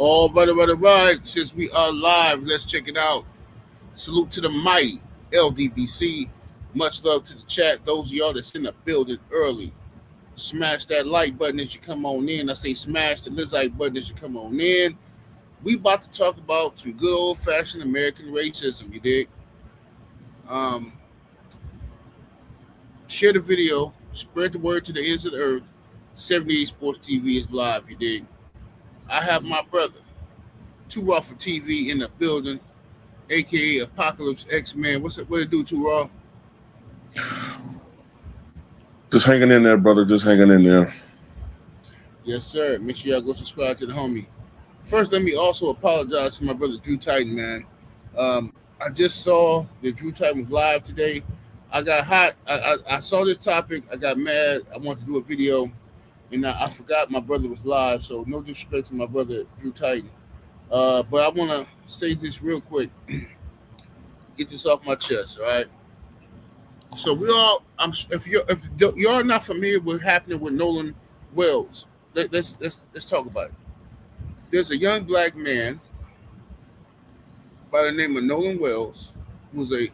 All right. Since we are live, let's check it out. Salute to the mighty LDBC. Much love to the chat. Those of y'all that's in the building early, smash that like button as you come on in. I say smash the like button as you come on in. We about to talk about some good old fashioned American racism. You dig? Um, Share the video. Spread the word to the ends of the earth. 78 Sports TV is live. You dig? I have my brother, Too Raw for TV, in the building, aka Apocalypse X Man. What's it? What it do, Too Raw? Just hanging in there, brother. Just hanging in there. Yes, sir. Make sure y'all go subscribe to the homie. First, let me also apologize to my brother Drew Titan, man. I just saw that Drew Titan was live today. I got hot. I saw this topic. I got mad. I wanted to do a video, and I forgot my brother was live. So no disrespect to my brother Drew Titan. But I want to say this real quick. Get this off my chest, all right? So if you're not familiar with what's happening with Nolan Wells, let's talk about it. There's a young black man by the name of Nolan Wells, who's a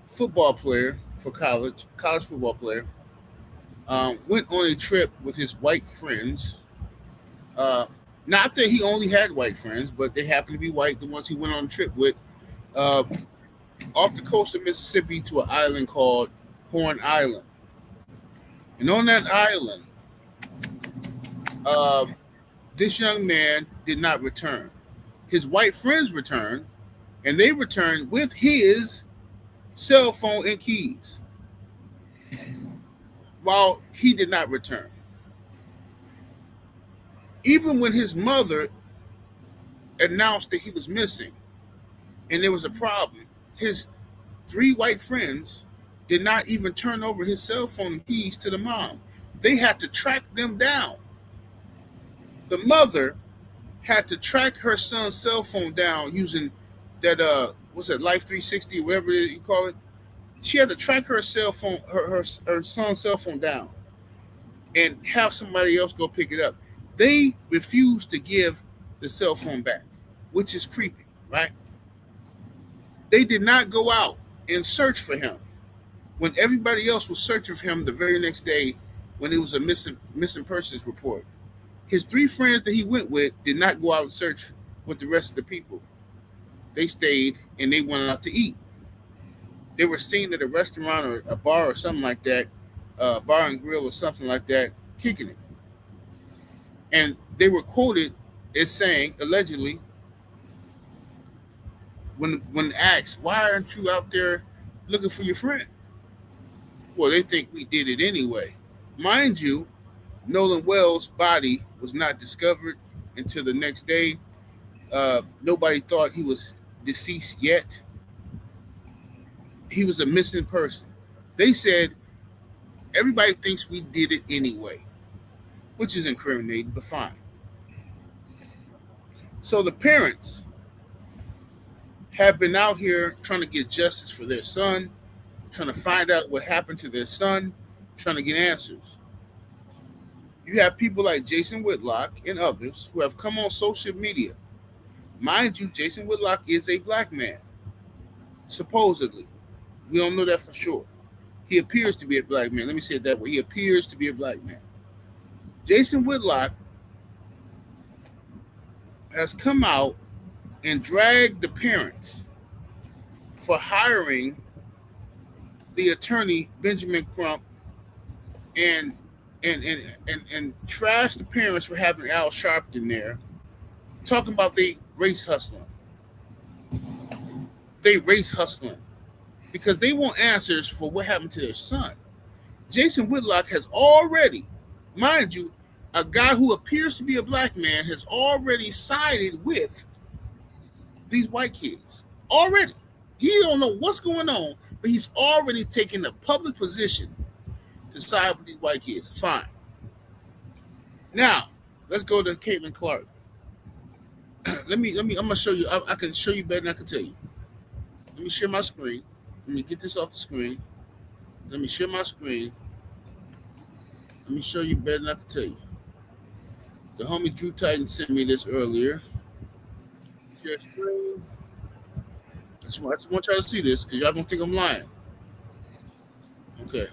football player for college football player. Went on a trip with his white friends. Not that he only had white friends, but they happened to be white, the ones he went on a trip with, off the coast of Mississippi to an island called Horn Island. And on that island, this young man did not return. His white friends returned, and they returned with his cell phone and keys, while he did not return. Even when his mother announced that he was missing and there was a problem, his three white friends did not even turn over his cell phone and keys to the mom. They had to track them down. The mother had to track her son's cell phone down using that what's that, Life 360 or whatever you call it. She had to track her cell phone, her son's cell phone down, and have somebody else go pick it up. They refused to give the cell phone back, which is creepy, right? They did not go out and search for him when everybody else was searching for him the very next day when it was a missing persons report. His three friends that he went with did not go out and search with the rest of the people. They stayed and they went out to eat. They were seen at a restaurant or a bar or something like that, bar and grill or something like that, kicking it. And they were quoted as saying, allegedly, when asked, why aren't you out there looking for your friend? Well, they think we did it anyway. Mind you, Nolan Wells' body was not discovered until the next day. Nobody thought he was deceased yet. He was a missing person. They said everybody thinks we did it anyway, which is incriminating, but fine. So the parents have been out here trying to get justice for their son, trying to find out what happened to their son, trying to get answers. You have people like Jason Whitlock and others who have come on social media. Mind you, Jason Whitlock is a black man, supposedly. We don't know that for sure. He appears to be a black man. Let me say it that way. He appears to be a black man. Jason Whitlock has come out and dragged the parents for hiring the attorney Benjamin Crump and trashed the parents for having Al Sharpton there, talking about they race hustling. They race hustling because they want answers for what happened to their son. Jason Whitlock has already, mind you, a guy who appears to be a black man has already sided with these white kids. Already. He don't know what's going on, but he's already taken a public position to side with these white kids. Fine. Now, let's go to Caitlin Clark. I'm gonna show you. I can show you better than I can tell you. Let me share my screen. Let me get this off the screen. Let me share my screen. Let me show you better than I can tell you. The homie Drew Titan sent me this earlier. Share screen. I just want y'all to see this because y'all don't think I'm lying. Okay.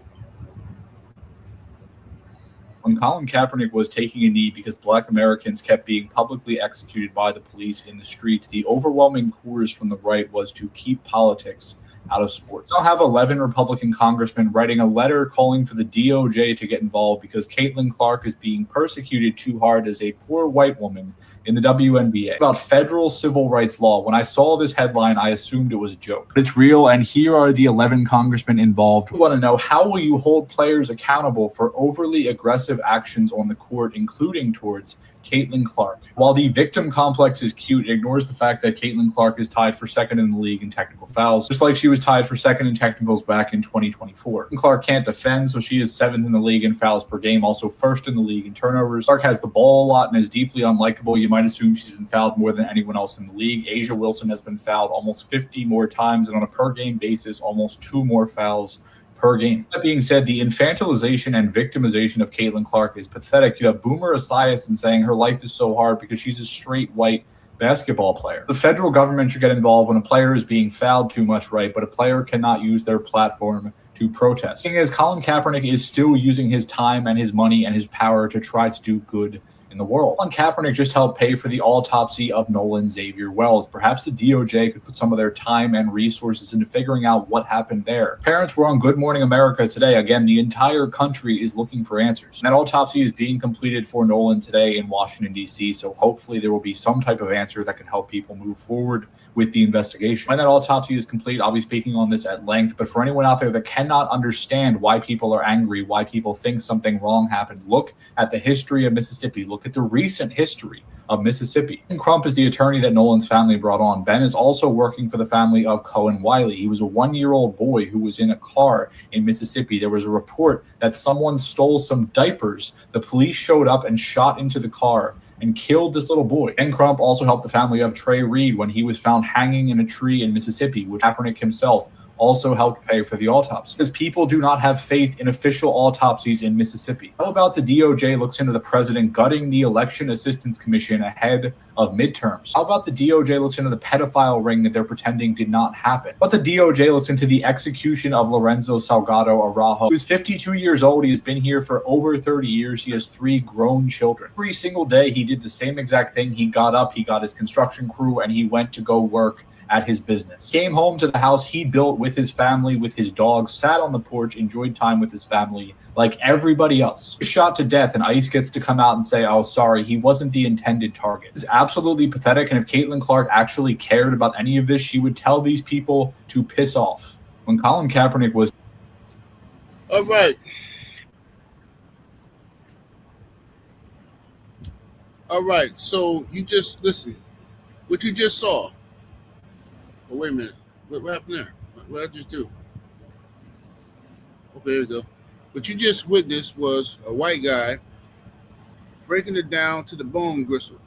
When Colin Kaepernick was taking a knee because Black Americans kept being publicly executed by the police in the streets, the overwhelming chorus from the right was to keep politics out of sports. I'll have 11 Republican congressmen writing a letter calling for the DOJ to get involved because Caitlin Clark is being persecuted too hard as a poor white woman in the WNBA. About federal civil rights law. When I saw this headline, I assumed it was a joke. But it's real, and here are the 11 congressmen involved. We want to know, how will you hold players accountable for overly aggressive actions on the court, including towards Caitlin Clark? While the victim complex is cute, it ignores the fact that Caitlin Clark is tied for second in the league in technical fouls, just like she was tied for second in technicals back in 2024. Clark can't defend, so she is seventh in the league in fouls per game, also first in the league in turnovers. Clark has the ball a lot and is deeply unlikable. You might assume she's been fouled more than anyone else in the league. A'ja Wilson has been fouled almost 50 more times, and on a per-game basis, almost 2 more fouls per game. That being said, the infantilization and victimization of Caitlin Clark is pathetic. You have Boomer Esiason saying her life is so hard because she's a straight white basketball player. The federal government should get involved when a player is being fouled too much, right? But a player cannot use their platform to protest. The thing is, Colin Kaepernick is still using his time and his money and his power to try to do good in the world. Colin Kaepernick just helped pay for the autopsy of Nolan Xavier Wells. Perhaps the DOJ could put some of their time and resources into figuring out what happened there. Parents were on Good Morning America today. Again, the entire country is looking for answers. And that autopsy is being completed for Nolan today in Washington, D.C., so hopefully there will be some type of answer that can help people move forward with the investigation. When that autopsy is complete, I'll be speaking on this at length, but for anyone out there that cannot understand why people are angry, why people think something wrong happened, look at the history of Mississippi. Look at the recent history of Mississippi. Ben Crump is the attorney that Nolan's family brought on. Ben is also working for the family of Cohen Wiley. He was a 1-year-old boy who was in a car in Mississippi. There was a report that someone stole some diapers. The police showed up and shot into the car and killed this little boy. Ben Crump also helped the family of Trey Reed when he was found hanging in a tree in Mississippi, which Kaepernick himself also helped pay for the autopsy. Because people do not have faith in official autopsies in Mississippi. How about the DOJ looks into the president gutting the Election Assistance Commission ahead of midterms? How about the DOJ looks into the pedophile ring that they're pretending did not happen? But the DOJ looks into the execution of Lorenzo Salgado Araujo, who's 52 years old. He has been here for over 30 years. He has 3 grown children. Every single day, he did the same exact thing. He got up, he got his construction crew, and he went to go work at his business. Came home to the house he built with his family, with his dog, sat on the porch, enjoyed time with his family like everybody else. Shot to death, and ICE gets to come out and say, oh, sorry, he wasn't the intended target. It's absolutely pathetic, and if Caitlin Clark actually cared about any of this, she would tell these people to piss off. When Colin Kaepernick was... All right. All right, so you just, listen, what you just saw. Oh, wait a minute. What happened there? What did I just do? Okay, there we go. What you just witnessed was a white guy breaking it down to the bone gristle.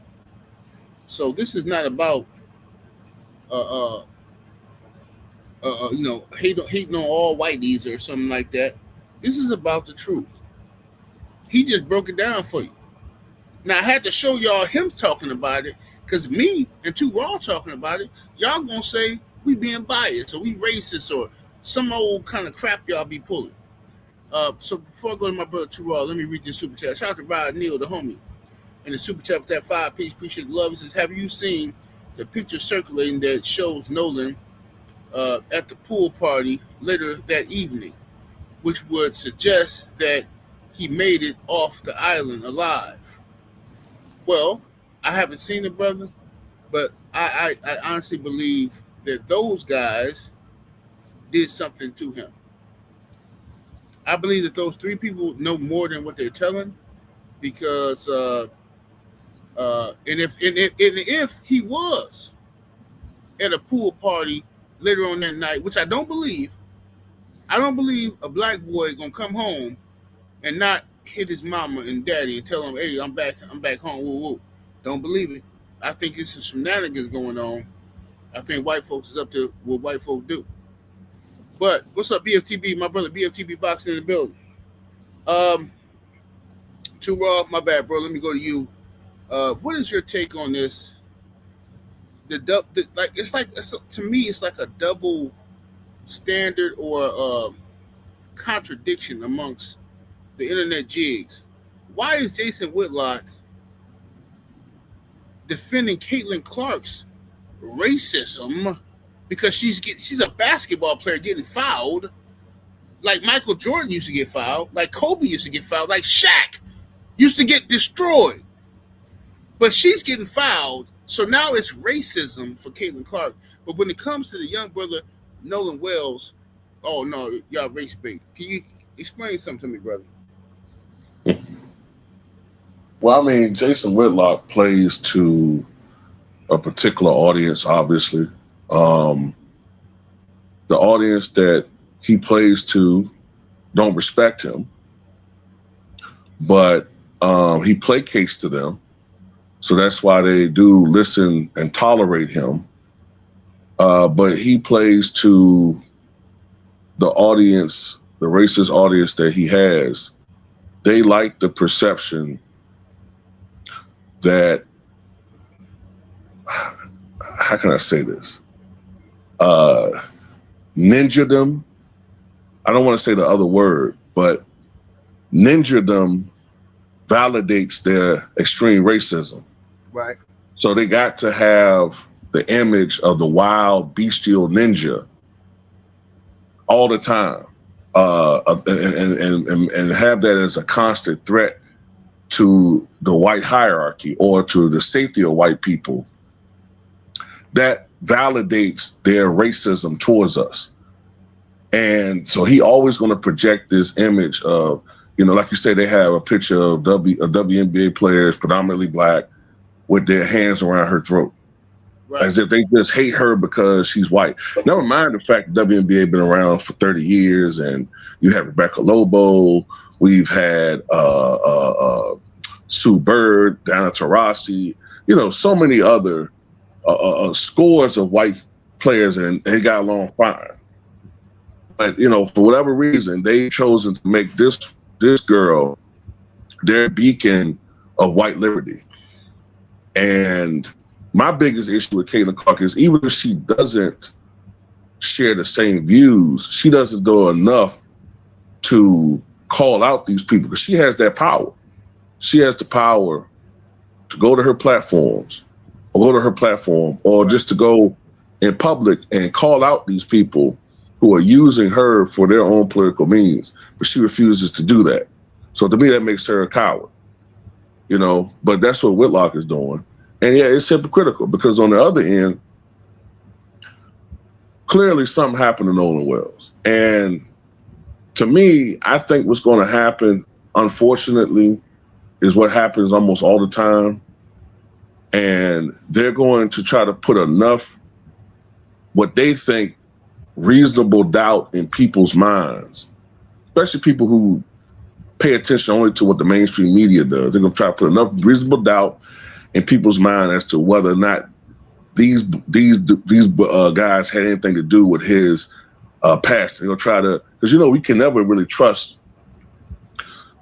So this is not about, hating on all whiteys or something like that. This is about the truth. He just broke it down for you. Now, I had to show y'all him talking about it, because me and Two Raw talking about it, y'all gonna say we being biased or we racist or some old kind of crap y'all be pulling. So before I go to my brother Two Raw, let me read this super chat. Shout out to Rod Neal, the homie, and the super chat with that 5-piece. Appreciate the love. He says, have you seen the picture circulating that shows Nolan at the pool party later that evening, which would suggest that he made it off the island alive? Well, I haven't seen it, brother, but I honestly believe that those guys did something to him. I believe that those 3 people know more than what they're telling, because if he was at a pool party later on that night, which I don't believe a black boy gonna come home and not hit his mama and daddy and tell him, hey, I'm back home, woo woo. Don't believe it. I think this is shenanigans going on. I think white folks is up to what white folks do. But what's up, BFTB? My brother BFTB boxing in the building. Too Raw, my bad, bro. Let me go to you. What is your take on this like to me it's like a double standard or contradiction amongst the internet jigs. Why is Jason Whitlock defending Caitlin Clark's racism because she's a basketball player getting fouled like Michael Jordan used to get fouled, like Kobe used to get fouled, like Shaq used to get destroyed. But she's getting fouled, so now it's racism for Caitlin Clark. But when it comes to the young brother Nolan Wells, oh no, y'all race bait. Can you explain something to me, brother? Well, I mean, Jason Whitlock plays to a particular audience, obviously. The audience that he plays to don't respect him, but he placates to them. So that's why they do listen and tolerate him. But he plays to the audience, the racist audience that he has. They like the perception that, how can I say this? Ninja-dom. I don't want to say the other word, but ninja-dom validates their extreme racism. Right. So they got to have the image of the wild, bestial ninja all the time, and have that as a constant threat to the white hierarchy or to the safety of white people. That validates their racism towards us. And so he always going to project this image of, like you say, they have a picture of WNBA players, predominantly black, with their hands around her throat. Right. As if they just hate her because she's white. Never mind the fact that WNBA been around for 30 years, and you have Rebecca Lobo, we've had Sue Bird, Diana Taurasi, so many other scores of white players, and they got along fine. But, for whatever reason, they've chosen to make this girl their beacon of white liberty. And my biggest issue with Caitlin Clark is even if she doesn't share the same views, she doesn't do enough to call out these people because she has that power. She has the power to go to her platforms or just to go in public and call out these people who are using her for their own political means, but she refuses to do that. So to me, that makes her a coward, but that's what Whitlock is doing. And yeah, it's hypocritical because on the other end, clearly something happened to Nolan Wells. And to me, I think what's going to happen, unfortunately, is what happens almost all the time. And they're going to try to put enough, what they think, reasonable doubt in people's minds, especially people who pay attention only to what the mainstream media does. They're going to try to put enough reasonable doubt in people's mind as to whether or not these guys had anything to do with his past. They're going to try to, because we can never really trust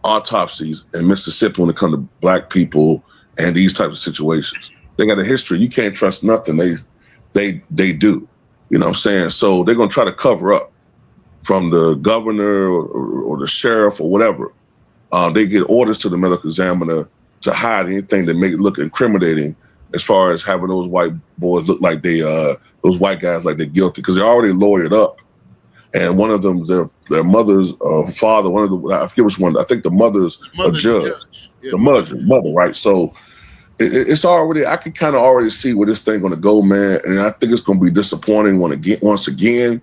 autopsies in Mississippi when it comes to black people and these types of situations. They got a history. You can't trust nothing they do. You know what I'm saying? So they're going to try to cover up from the governor or the sheriff or whatever. They get orders to the medical examiner to hide anything that make it look incriminating as far as having those white boys look like those white guys like they're guilty because they're already lawyered up. And one of them, their mother's father, I forget which one, I think the mother's a judge. Yeah, the mother, right? So it's already, I can kind of already see where this thing going to go, man. And I think it's going to be disappointing once again.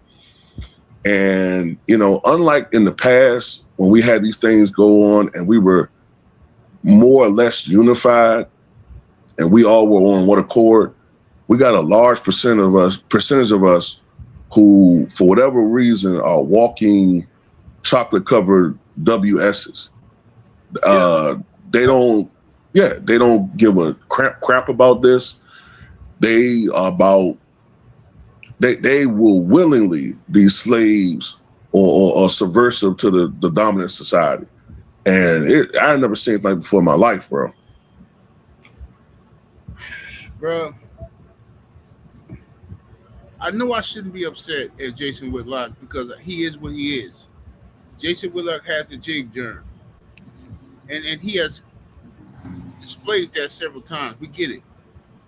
And, unlike in the past when we had these things go on and we were more or less unified and we all were on one accord, we got a large percentage of us who, for whatever reason, are walking chocolate-covered WSs. They don't give a crap about this. They will willingly be slaves or subversive to the dominant society. And I never seen anything before in my life, bro. Bro, I know I shouldn't be upset at Jason Whitlock because he is what he is. Jason Whitlock has the jig germ, and he has displayed that several times. We get it.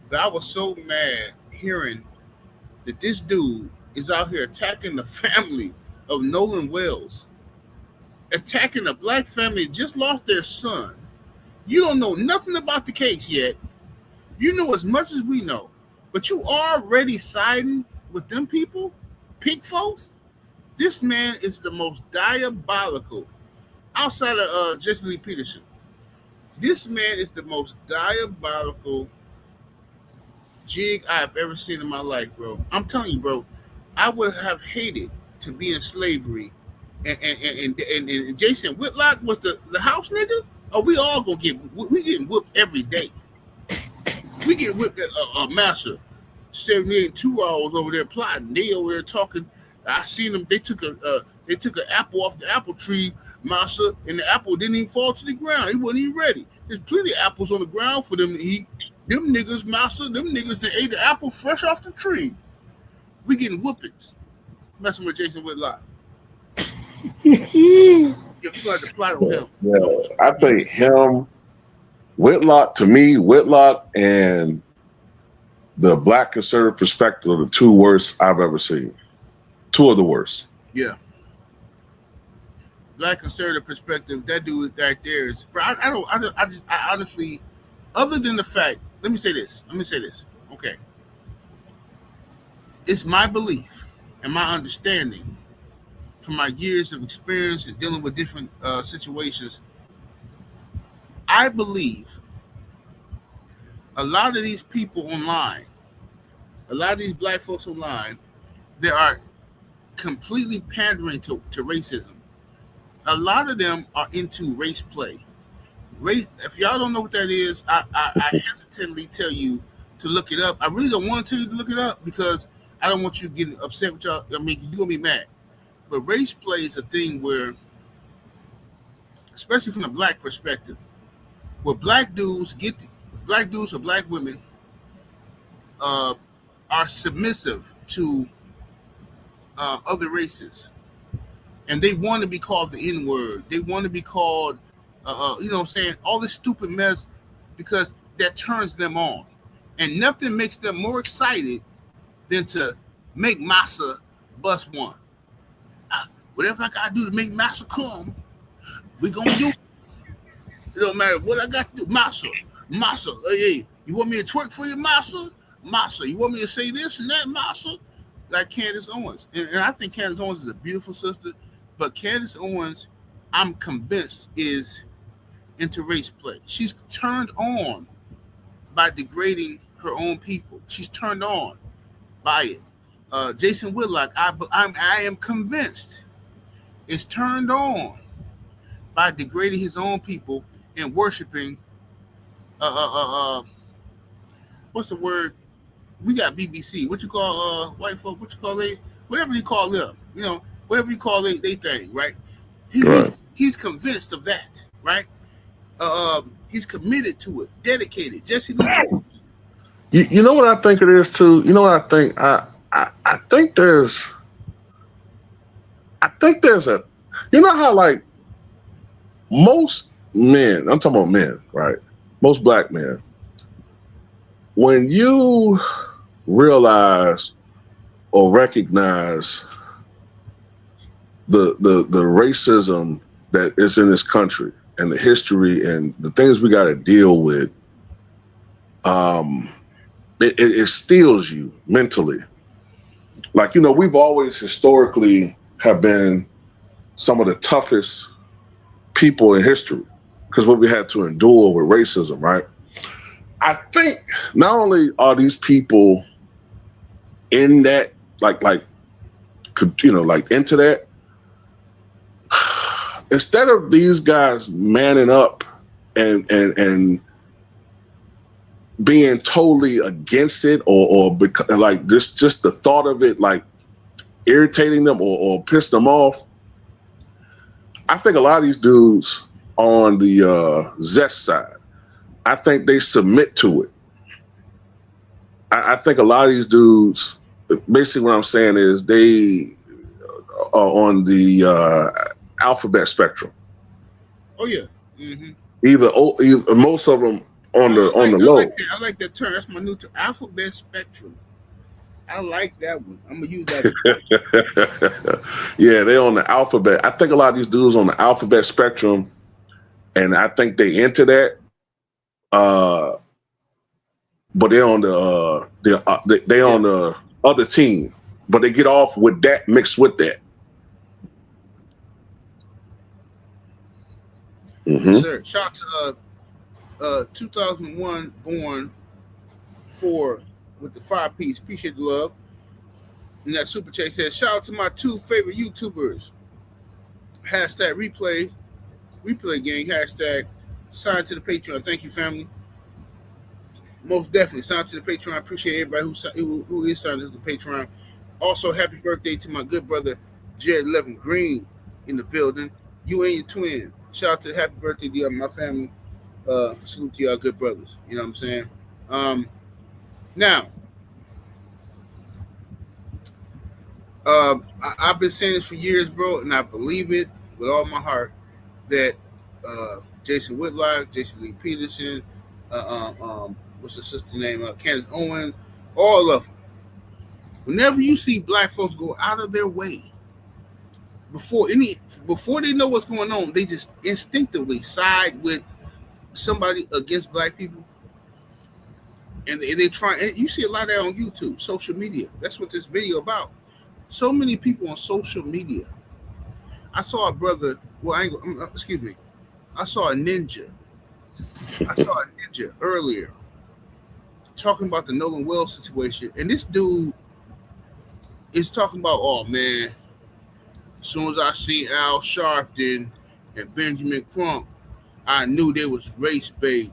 But I was so mad hearing that this dude is out here attacking the family of Nolan Wells, attacking a black family that just lost their son. You don't know nothing about the case yet. You know as much as we know, but you already siding with them people, pink folks. This man is the most diabolical outside of Jesse Lee Peterson. This man is the most diabolical jig I've ever seen in my life, bro. I'm telling you, bro. I would have hated to be in slavery, and Jason Whitlock was the house nigga. Oh, we all gonna we getting whooped every day. We get whipped at Massa 78 2 hours over there plotting. They over there talking. I seen them. They took an apple off the apple tree, Massa, and the apple didn't even fall to the ground. He wasn't even ready. There's plenty of apples on the ground for them to eat. Them niggas, Massa, them niggas that ate the apple fresh off the tree. We getting whoopings. Messing with Jason Whitlock. You got to plot on him. Yeah, I think him, Whitlock, to me, Whitlock and the black conservative perspective are the two worst I've ever seen. Two of the worst. Yeah. Black conservative perspective, that dude right there is. Bro, I honestly, other than the fact, let me say this. Okay. It's my belief and my understanding from my years of experience and dealing with different situations. I believe a lot of these people online, a lot of these black folks online, they are completely pandering to racism. A lot of them are into race play. Race. If y'all don't know what that is, I hesitantly tell you to look it up. I really don't want to tell you to look it up because I don't want you getting upset with y'all. I mean, you're gonna be mad. But race play is a thing where, especially from the black perspective, where black dudes or black women are submissive to other races, and they want to be called the N-word. They want to be called, you know what I'm saying, all this stupid mess because that turns them on, and nothing makes them more excited than to make Massa bust one. Whatever I gotta do to make Massa come, we gonna do it. It don't matter what I got to do. Massa, hey, you want me to twerk for you, Massa? You want me to say this and that, Massa? Like Candace Owens. And I think Candace Owens is a beautiful sister, but Candace Owens, I'm convinced, is into race play. She's turned on by degrading her own people. She's turned on by it. Jason Whitlock, I am convinced, is turned on by degrading his own people and worshiping what's the word? We got BBC. What you call white folk? What you call they? Whatever you call them. You know, whatever you call they thing, right? He's convinced of that, right? He's committed to it, dedicated. Jesse Lee. You know what I think it is too? You know what I think? I think there's a, you know how like most men, I'm talking about men, right? Most black men, when you realize or recognize the racism that is in this country and the history and the things we got to deal with, it steals you mentally. Like, you know, we've always historically have been some of the toughest people in history because what we had to endure with racism, right? I think not only are these people in that, like into that, instead of these guys manning up and being totally against it or like this, just the thought of it, like irritating them or piss them off. I think a lot of these dudes on the zest side, I think they submit to it. I think a lot of these dudes, basically what I'm saying is they are on the alphabet spectrum. Oh yeah. Mm-hmm. Either most of them on the low. I like that term. That's my new term. Alphabet spectrum. I like that one. I'm gonna use that. Yeah, they're on the alphabet. I think a lot of these dudes on the alphabet spectrum, and I think they into that. But they're on on the other team. But they get off with that mixed with that. Mm-hmm. Yes, sir. Shout out to 2001 born 4 with the 5-piece. Appreciate the love. And that super chat says, shout out to my 2 favorite YouTubers. Hashtag replay gang. Hashtag sign to the Patreon. Thank you, family. Most definitely sign to the Patreon. I appreciate everybody who is signed to the Patreon. Also, happy birthday to my good brother Jared Levin Green in the building. You and your twin. Shout out to happy birthday to my family. Salute to y'all good brothers. You know what I'm saying? Now, I've been saying this for years, bro, and I believe it with all my heart that Jason Whitlock, Jason Lee Peterson, what's the sister name? Candace Owens, all of them. Whenever you see black folks go out of their way, before they know what's going on, they just instinctively side with somebody against black people. And they try, and you see a lot of that on YouTube, social media. That's what this video about. So many people on social media. I saw a brother, I saw a ninja. Earlier talking about the Nolan Wells situation. And this dude is talking about, oh man, as soon as I see Al Sharpton and Benjamin Crump, I knew they was race bait.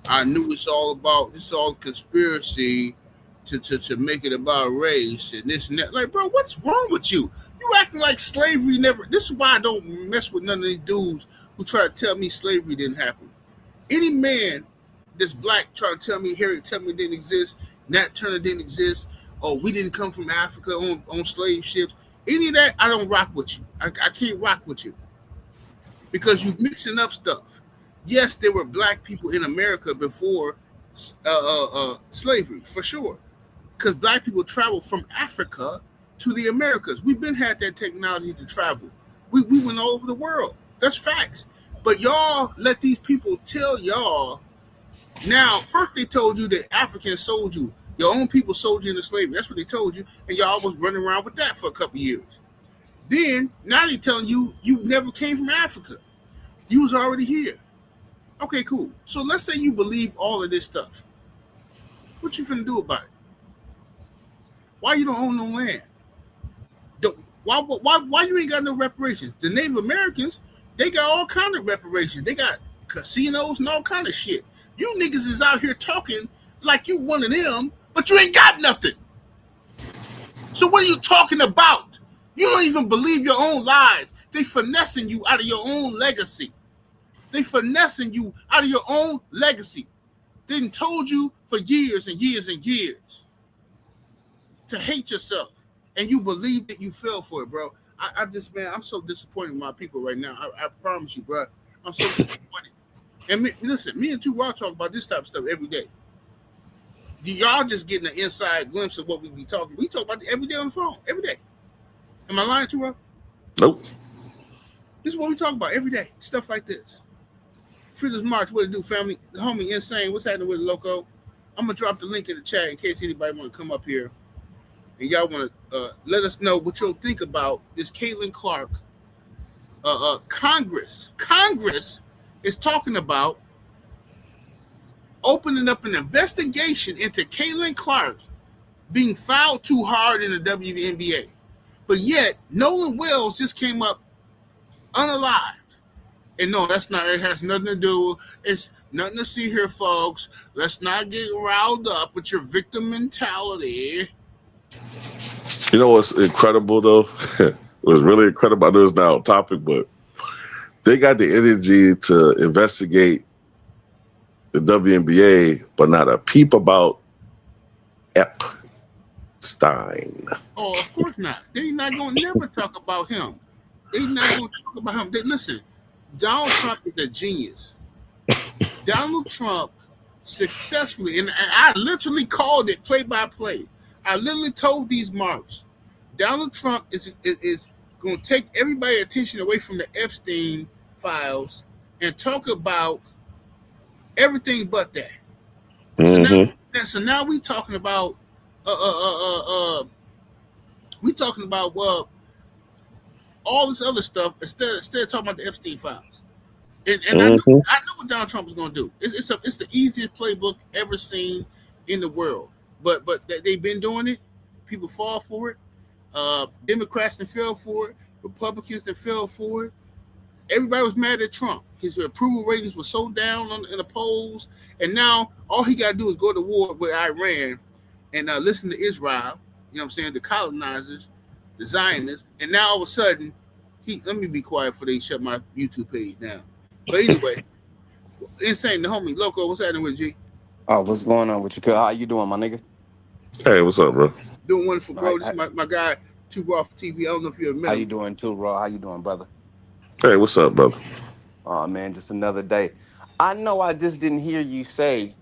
I knew this is all conspiracy to make it about race and this and that. Like, bro, what's wrong with you? You acting like slavery never. This is why I don't mess with none of these dudes who try to tell me slavery didn't happen. Any man that's black trying to tell me Harriet Tubman didn't exist, Nat Turner didn't exist, or we didn't come from Africa on slave ships. Any of that, I don't rock with you. I can't rock with you because you're mixing up stuff. Yes, there were black people in America before slavery, for sure, because black people traveled from Africa to the Americas. We've been had that technology to travel. We went all over the world. That's facts. But y'all let these people tell y'all. Now, first they told you that Africans sold you. Your own people sold you into slavery. That's what they told you. And y'all was running around with that for a couple years. Then, now they telling you you never came from Africa. You was already here. Okay, cool. So let's say you believe all of this stuff. What you finna do about it? Why you don't own no land? Why you ain't got no reparations? The Native Americans, they got all kind of reparations. They got casinos and all kind of shit. You niggas is out here talking like you one of them, but you ain't got nothing. So what are you talking about? You don't even believe your own lies. They finessing you out of your own legacy. They finessing you out of your own legacy. They done told you for years and years and years to hate yourself. And you believe that you fell for it, bro. I'm so disappointed in my people right now. I promise you, bro. I'm so disappointed. And me and 2 Raw talk about this type of stuff every day. Y'all just getting an inside glimpse of what we be talking. We talk about it every day on the phone, every day. Am I lying, 2 Raw? Nope. This is what we talk about every day. Stuff like this. Frida's March, what it do, family? The homie Insane, what's happening with the loco? I'm going to drop the link in the chat in case anybody want to come up here. And y'all want to let us know what you'll think about this Caitlin Clark. Congress is talking about opening up an investigation into Caitlin Clark being fouled too hard in the WNBA. But yet, Nolan Wells just came up unalived. And no, that's not, it has nothing to do, it's nothing to see here, folks. Let's not get riled up with your victim mentality. You know what's incredible, though? What's really incredible, I know it's not on topic, but they got the energy to investigate the WNBA, but not a peep about EP. Stein. Oh, of course not. They're not going to never talk about him. They're not going to talk about him. Listen, Donald Trump is a genius. Donald Trump successfully, and I literally called it play by play. I literally told these marks, Donald Trump is going to take everybody's attention away from the Epstein files and talk about everything but that. So now we talking about all this other stuff instead of talking about the Epstein files. And I know what Donald Trump is going to do. It's the easiest playbook ever seen in the world. But they've been doing it. People fall for it. Democrats that fell for it. Republicans that fell for it. Everybody was mad at Trump. His approval ratings were so down in the polls. And now all he got to do is go to war with Iran and listen to Israel. You know what I'm saying? The colonizers, the Zionists. And now all of a sudden, let me be quiet before they shut my YouTube page down. But anyway, insane. The homie Loco, what's happening with G? Oh, what's going on with you? How you doing, my nigga? Hey, what's up, bro? Doing wonderful, bro. This is my guy, Too Raw for TV. I don't know if you ever met him. How you doing, Too Raw? How you doing, brother? Hey, what's up, brother? Oh, man, just another day. I know I just didn't hear you say,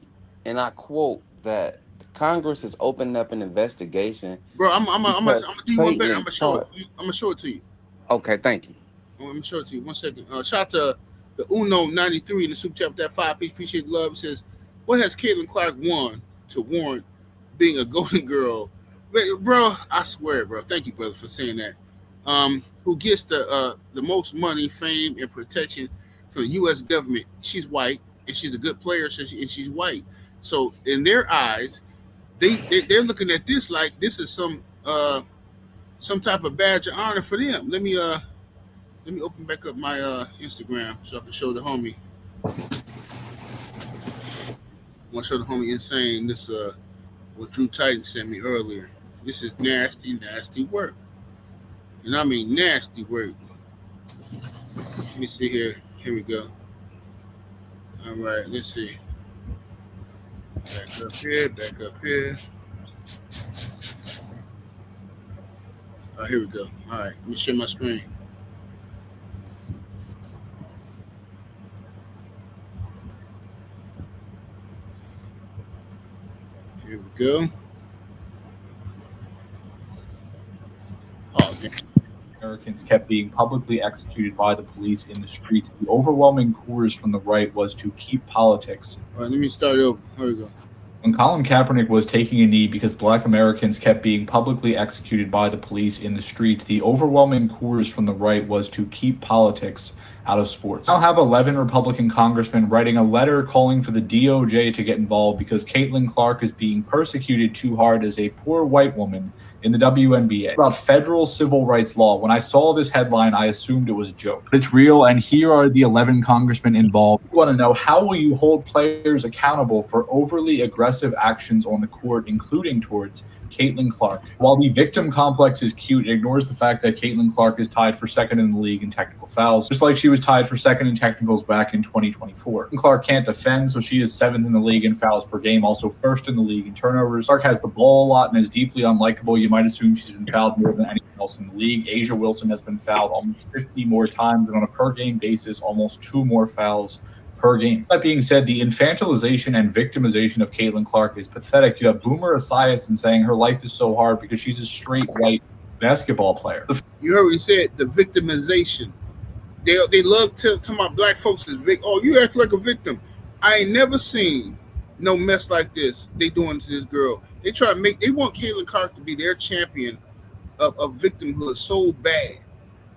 and I quote, that Congress has opened up an investigation. Bro, I'm gonna do you one better. I'm gonna show it to you. Okay, thank you. I'm gonna show it to you. 1 second. Shout out to the Uno 93 in the super chat, that 5-piece. Appreciate the love. It says, what has Caitlin Clark won to warrant being a golden girl? Bro, I swear, bro. Thank you, brother, for saying that. Who gets the most money, fame, and protection from the U.S. government? She's white, and she's a good player, and she's white. So in their eyes, they're looking at this like this is some type of badge of honor for them. Let me open back up my Instagram so I can show the homie. I want to show the homie Insane this what Drew Titan sent me earlier. This is nasty work. And I mean nasty work. Let me see here. Here we go. All right, let's see. Back up here. Here we go. All right, let me share my screen. Here we go. Oh, damn. Americans kept being publicly executed by the police in the streets. The overwhelming chorus from the right was to keep politics. All right, let me start over. Here we go. When Colin Kaepernick was taking a knee because Black Americans kept being publicly executed by the police in the streets, the overwhelming chorus from the right was to keep politics out of sports. Now have 11 Republican congressmen writing a letter calling for the DOJ to get involved because Caitlin Clark is being persecuted too hard as a poor white woman in the WNBA. About federal civil rights law. When I saw this headline, I assumed it was a joke. But it's real, and here are the 11 congressmen involved. We want to know, how will you hold players accountable for overly aggressive actions on the court, including towards Caitlin Clark? While the victim complex is cute, it ignores the fact that Caitlin Clark is tied for second in the league in technical fouls, just like she was tied for second in technicals back in 2024. Clark can't defend, so she is 7th in the league in fouls per game, also 1st in the league in turnovers. Clark has the ball a lot and is deeply unlikable. You might assume she's been fouled more than anyone else in the league. Asia Wilson has been fouled almost 50 more times, and on a per-game basis, almost 2 more fouls per game. That being said, the infantilization and victimization of Caitlin Clark is pathetic. You have Boomer Esiason saying her life is so hard because she's a straight white basketball player. You heard what he said, the victimization. They love to about black folks as oh, you act like a victim. I ain't never seen no mess like this they doing to this girl. They want Caitlin Clark to be their champion of victimhood so bad.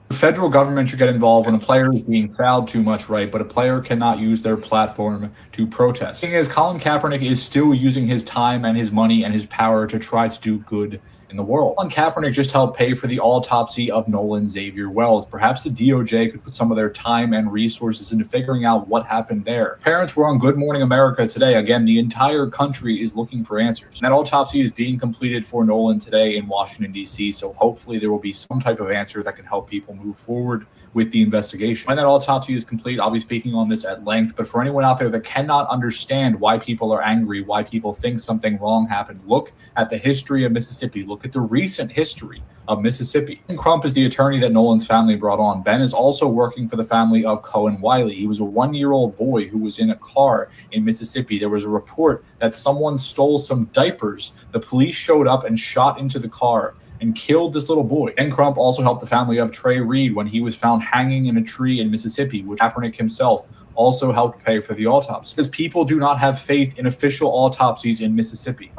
The federal government should get involved when a player is being fouled too much, right? But a player cannot use their platform to protest. The thing is, Colin Kaepernick is still using his time and his money and his power to try to do good in the world. Colin Kaepernick just helped pay for the autopsy of Nolan Xavier Wells. Perhaps the DOJ could put some of their time and resources into figuring out what happened there. Parents were on Good Morning America today. Again, the entire country is looking for answers. That autopsy is being completed for Nolan today in Washington, D.C., so hopefully there will be some type of answer that can help people move forward with the investigation. When that autopsy is complete, I'll be speaking on this at length, but for anyone out there that cannot understand why people are angry, why people think something wrong happened, look at the history of Mississippi. Look at the recent history of Mississippi. Ben Crump is the attorney that Nolan's family brought on. Ben is also working for the family of Cohen Wiley. He was a 1-year-old boy who was in a car in Mississippi. There was a report that someone stole some diapers. The police showed up and shot into the car and killed this little boy. Ben Crump also helped the family of Trey Reed when he was found hanging in a tree in Mississippi, which Kaepernick himself also helped pay for the autopsy. Because people do not have faith in official autopsies in Mississippi.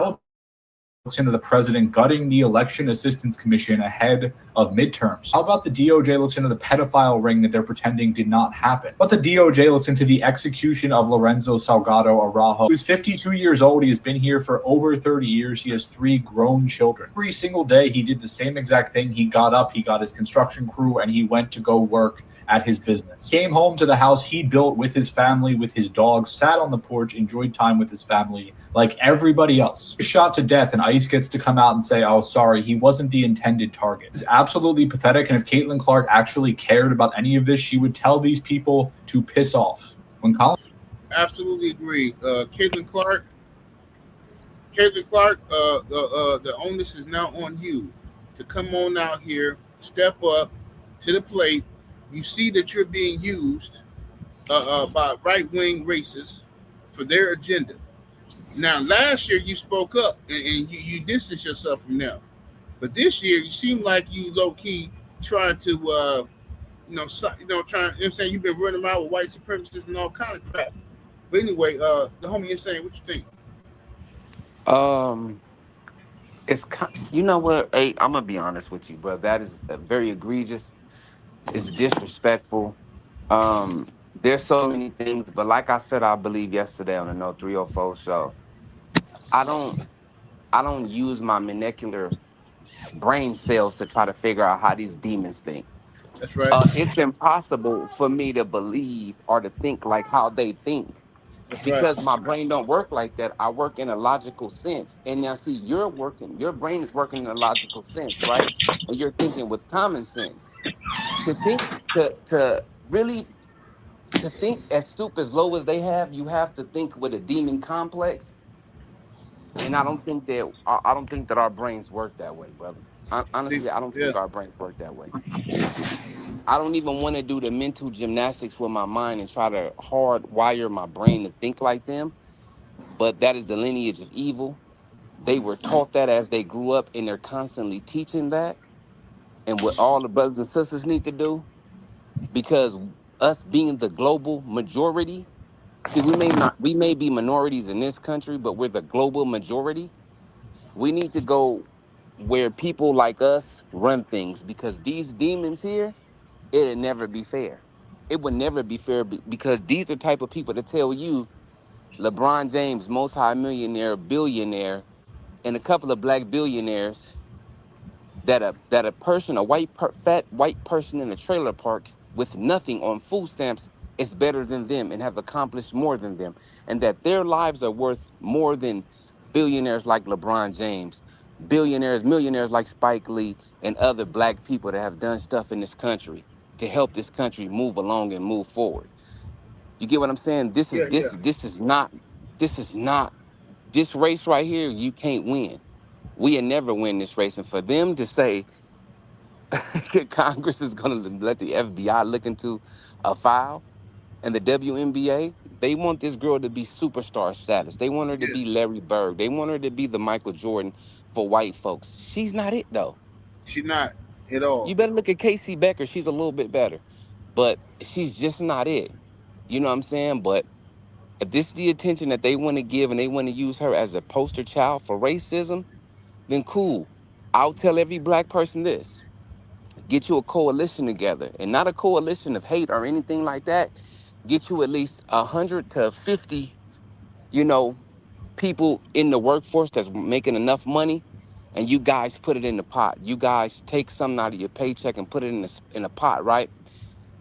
Looks into the president gutting the Election Assistance Commission ahead of midterms? How about the DOJ looks into the pedophile ring that they're pretending did not happen? But the DOJ looks into the execution of Lorenzo Salgado Araujo, who's 52 years old. He has been here for over 30 years. He has 3 grown children. Every single day, he did the same exact thing. He got up, he got his construction crew, and he went to go work at his business. Came home to the house he built with his family, with his dog, sat on the porch, enjoyed time with his family like everybody else. Shot to death, and ICE gets to come out and say, oh, sorry, he wasn't the intended target. It's absolutely pathetic, and if Caitlin Clark actually cared about any of this, she would tell these people to piss off. When Colin... Absolutely agree. Caitlin Clark, the onus is now on you to come on out here, step up to the plate. You see that you're being used by right-wing racists for their agenda. Now, last year you spoke up and you distanced yourself from them, but this year you seem like you low-key trying to, trying. You know what I'm saying, you've been running around with white supremacists and all kind of crap. But anyway, the homie is saying, what you think? It's you know what? Hey, I'm gonna be honest with you, bro. That is very egregious. It's disrespectful. There's so many things, but like I said, I believe yesterday on the No 304 show, I don't use my molecular brain cells to try to figure out how these demons think. That's right. It's impossible for me to believe or to think like how they think That's right. because my brain don't work like that. I work in a logical sense. And now see, your brain is working in a logical sense, right? And you're thinking with common sense. To think to really to think as stoop as low as they have, you have to think with a demon complex. And I don't think that our brains work that way, brother. Honestly, I don't Yeah. think our brains work that way. I don't even want to do the mental gymnastics with my mind and try to hardwire my brain to think like them. But that is the lineage of evil. They were taught that as they grew up, and they're constantly teaching that. And what all the brothers and sisters need to do, because us being the global majority, see, we may be minorities in this country, but we're the global majority. We need to go where people like us run things because these demons here, it'll never be fair. It would never be fair because these are the type of people that tell you LeBron James, multi-millionaire, billionaire, and a couple of black billionaires that a person, fat white person in a trailer park with nothing on food stamps is better than them and have accomplished more than them, and that their lives are worth more than billionaires like LeBron James, millionaires like Spike Lee, and other black people that have done stuff in this country to help this country move along and move forward. You get what I'm saying? Yeah, yeah. This is not this race right here. You can't win. We'll never win this race. And for them to say Congress is going to let the FBI look into a file and the WNBA, they want this girl to be superstar status. They want her to Yeah. be Larry Bird. They want her to be the Michael Jordan for white folks. She's not it, though. She's not at all. You better look at Casey Becker. She's a little bit better, but she's just not it. You know what I'm saying? But if this is the attention that they want to give and they want to use her as a poster child for racism, then cool. I'll tell every black person this. Get you a coalition together, and not a coalition of hate or anything like that. Get you at least 100 to 50, you know, people in the workforce that's making enough money, and you guys put it in the pot. You guys take something out of your paycheck and put it in a pot, right?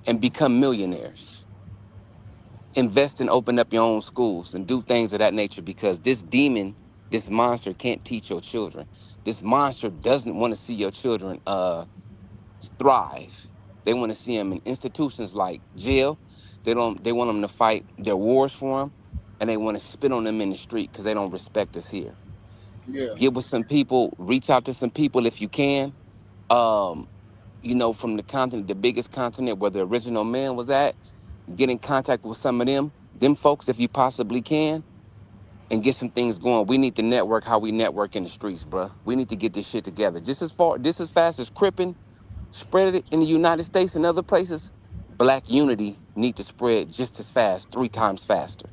And become millionaires. Invest and open up your own schools and do things of that nature because this demon, this monster can't teach your children. This monster doesn't want to see your children thrive. They want to see them in institutions like jail. They want them to fight their wars for them, and they want to spit on them in the street because they don't respect us here. Yeah. Get with some people, reach out to some people if you can. Um, from the continent, the biggest continent where the original man was at, get in contact with some of them folks if you possibly can, and get some things going. We need to network how we network in the streets, bruh. We need to get this shit together. Just as fast as Crippin spread it in the United States and other places, Black unity need to spread just as fast, 3 times faster.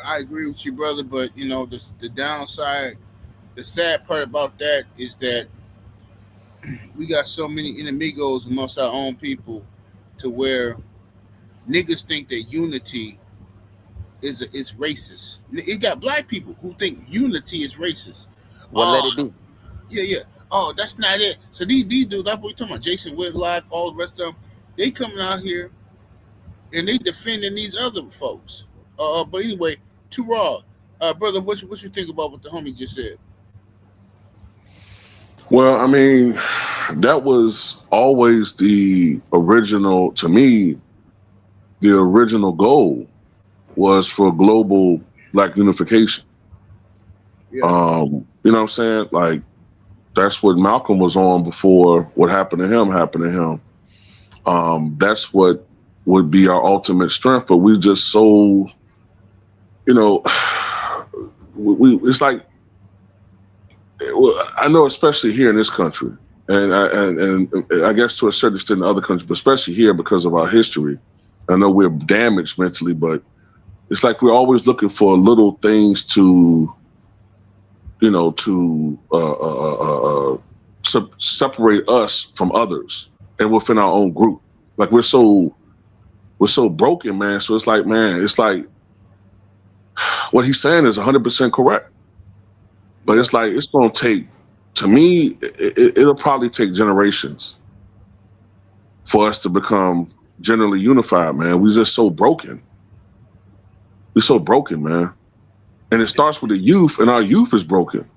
I agree with you, brother. But the downside, the sad part about that is that we got so many enemigos amongst our own people, to where niggas think that unity is racist. It got black people who think unity is racist. Well, let it be. Yeah. Oh, that's not it. So these dudes, that's what we talking about. Jason Whitlock, all the rest of them, they coming out here and they defending these other folks. But anyway, too raw. Brother, what you think about what the homie just said? Well, I mean, that was always the original, to me, the original goal was for global Black unification. Yeah. You know what I'm saying? Like, that's what Malcolm was on before what happened to him happened to him. That's what would be our ultimate strength, but we just so, it's like, I know, especially here in this country, and I guess to a certain extent in other countries, but especially here because of our history. I know we're damaged mentally, but it's like we're always looking for little things to, separate us from others and within our own group. Like we're so broken, man. So it's like what he's saying is 100% correct. But it's like, it's going to take, to me, it'll probably take generations for us to become generally unified, man. We're just so broken. We're so broken, man. And it starts with the youth, and our youth is broken.